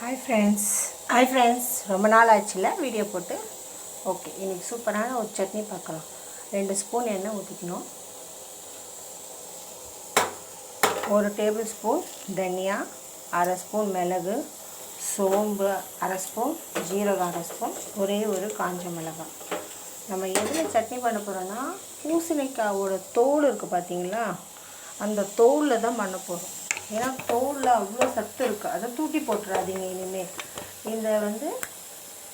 Hi friends ரொம்ப நாள் ஆச்சுல வீடியோ போட்டு. ஓகே, இன்றைக்கி சூப்பரான ஒரு சட்னி பார்க்கலாம். 2 ஸ்பூன் எண்ணெய் ஊற்றிக்கணும். 1 டேபிள் ஸ்பூன் தனியா, அரை ஸ்பூன் மிளகு, சோம்பு அரை ஸ்பூன், ஜீரகம் அரை ஸ்பூன், ஒரே ஒரு காஞ்ச மிளகாய். நம்ம எதில் சட்னி பண்ண போகிறோன்னா பூசணிக்காவோட தோல் இருக்குது பார்த்தீங்களா, அந்த தோலில் தான் பண்ண போகிறோம். ஏன்னா தோலில் அவ்வளோ சத்து இருக்குது, அதை தூக்கி போட்டுறாதீங்க இனிமேல். இந்த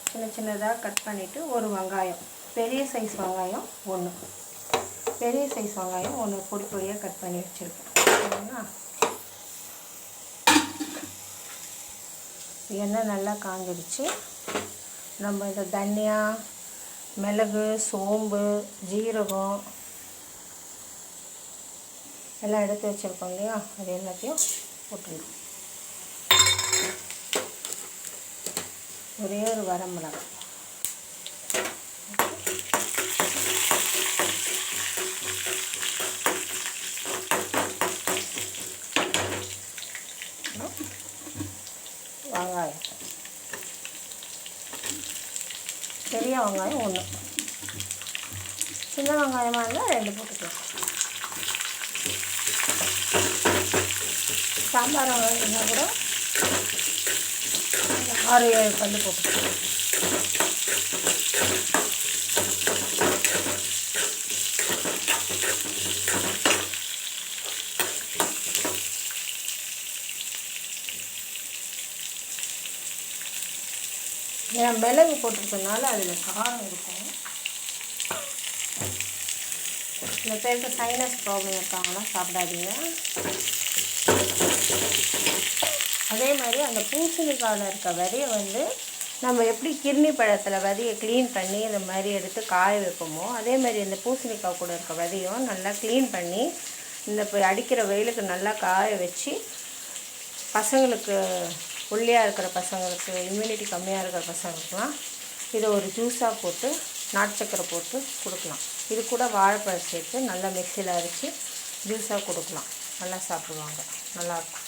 சின்ன சின்னதாக கட் பண்ணிவிட்டு ஒரு வெங்காயம், பெரிய சைஸ் வெங்காயம் ஒன்று, பொடி பொடியாக கட் பண்ணி வச்சுருக்கேன். சரிங்களா? எண்ணெய் நல்லா காஞ்சிடுச்சு. நம்ம இந்த தனியா, மிளகு, சோம்பு, ஜீரகம் எல்லாம் எடுத்து வச்சுருக்கோம் இல்லையா, அது எல்லாத்தையும் போட்டுடணும். ஒரே ஒரு வரமிளகாய். வெங்காயம், பெரிய வெங்காயம் 1, சின்ன வெங்காயமாக இருந்தால் 2 போட்டுக்கலாம். சாம்பார் வெங்காயம்னா கூட 6-7 பல் போட்டுக்கலாம். ஏன்னா மிளகு போட்டிருக்கனால அதில் காரம் இருக்கும். சில பேருக்கு சைனஸ் ப்ராப்ளம் இருக்காங்கன்னா சாப்பிடாதீங்க. அதே மாதிரி அந்த பூசணிக்காயில் இருக்க விதையை நம்ம எப்படி கிர்னி பழத்தில் விதையை க்ளீன் பண்ணி இந்த மாதிரி எடுத்து காய வைப்போமோ, அதே மாதிரி இந்த பூசணிக்காய் கூட இருக்க விதையும் நல்லா க்ளீன் பண்ணி இந்த அடிக்கிற வெயிலுக்கு நல்லா காய வச்சு பசங்களுக்கு, ஒல்லியாக இருக்கிற பசங்களுக்கு, இம்யூனிட்டி கம்மியாக இருக்கிற பசங்களுக்குலாம் இதை ஒரு ஜூஸாக போட்டு நாட்டு சக்கரை போட்டு கொடுக்கலாம். இது கூட வாழைப்பழம் சேர்த்து நல்லா மிக்சியில் அரைச்சி ஜூஸாக கொடுக்கலாம். நல்லா சாப்பிடுவாங்க, நல்லாயிருக்கும்.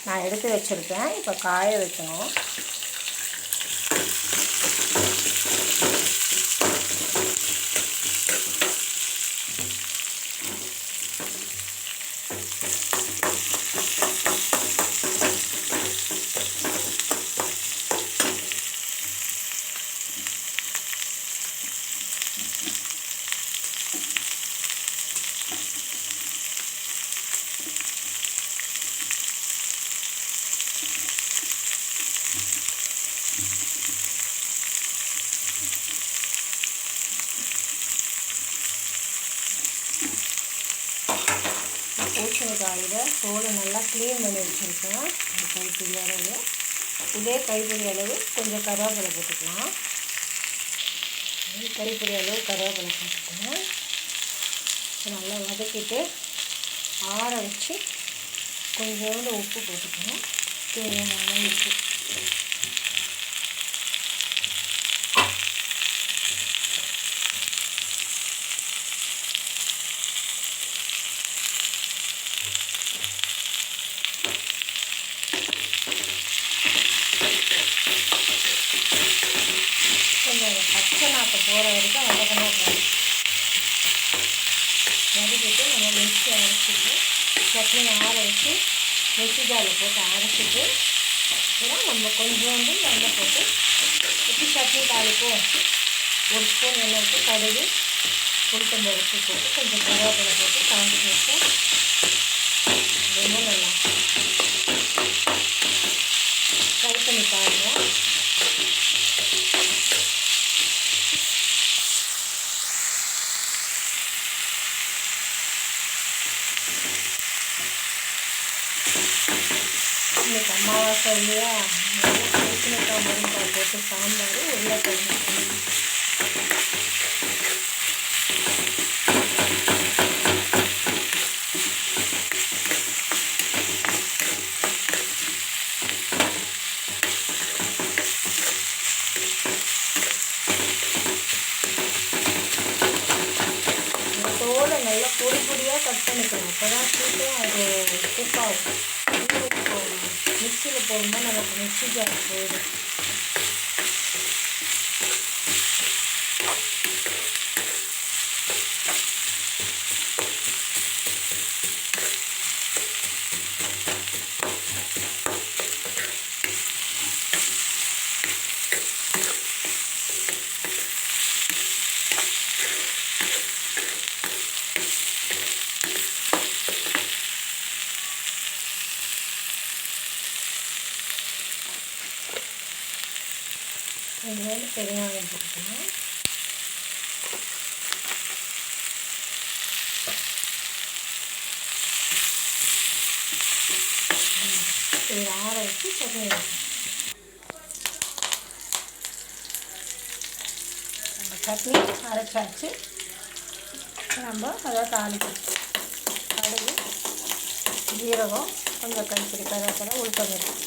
நான் எடுத்து வச்சுருக்கேன், இப்போ காய வைக்கணும். பூசணிக்காயில் தோலை நல்லா க்ளீன் பண்ணி வச்சுருக்கேன். கைப்பிடி அளவு, இதே கைப்பிடி அளவு கொஞ்சம் கருவேப்பிலை போட்டுக்கலாம். கைப்பிடி அளவு கருவேப்பிலை போட்டுக்கலாம். நல்லா வதக்கிட்டு ஆற வச்சு கொஞ்சோண்டு உப்பு போட்டுக்கணும். தேவையான உப்பு. பச்சை நாற்று போகிற வரைக்கும் வதக்கினா போதும். வதக்கிட்டு நம்ம மிக்ஸி அரைச்சிட்டு சட்னி ஆற வச்சு மிக்ஸி ஜாரில் போட்டு அரைச்சிட்டு அப்புறம் நம்ம கொஞ்சோண்டு எண்ணெய் போட்டு உப்பு சட்னி தாளிப்போம். 1 ஸ்பூன் எண்ணெய் விட்டு கடுகு, உளுத்தம்பருப்பு போட்டு கொஞ்சம் கருவேப்பிலை போட்டு காஞ்சி வச்சு ரொம்ப நல்லா ட்ரை பண்ணி பாருங்கள். இன்னைக்கு அமாவாசை இல்லையா, பூசணிக்காய் முருங்கைக்காய் போட்டு சாம்பார், உருளைக்கிழங்கு. தோலை நல்லா பொடி பொடியாக கட் பண்ணிக்கணும். அப்போ தான் சீக்கிரம் அது குக் ஆகும். மிக்சியில் போடும்போது நமக்கு மிக்ஸி ஜார் போயிடும். இது வந்து பெருங்காயம் போட்டுக்கணும். இது ஆற வச்சு சட்னி நம்ம சட்னி அரைச்சாச்சு. நம்ம அதை தாளிக்கணும். கடுகு, ஜீரகம், கொஞ்சம் கருப்பட்டி, கருவேப்பிலை, உளுத்தம்பருப்பு.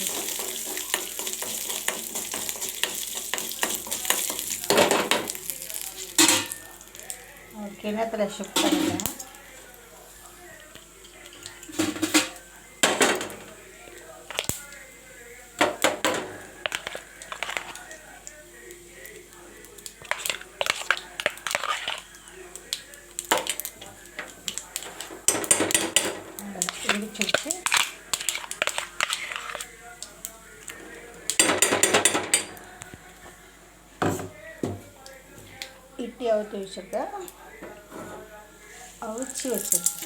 கிணத்துல ஷிஃப்ட் பண்ணிக்கலாம். இடிச்சு வச்சு இட்லி அவுத்து வச்சுருக்கேன். அவிச்சு வச்சுருக்கேன்.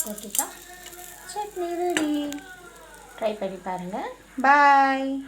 கொட்டிட்டா சட்னி ரெடி. ட்ரை பண்ணி பாருங்கள். பாய்.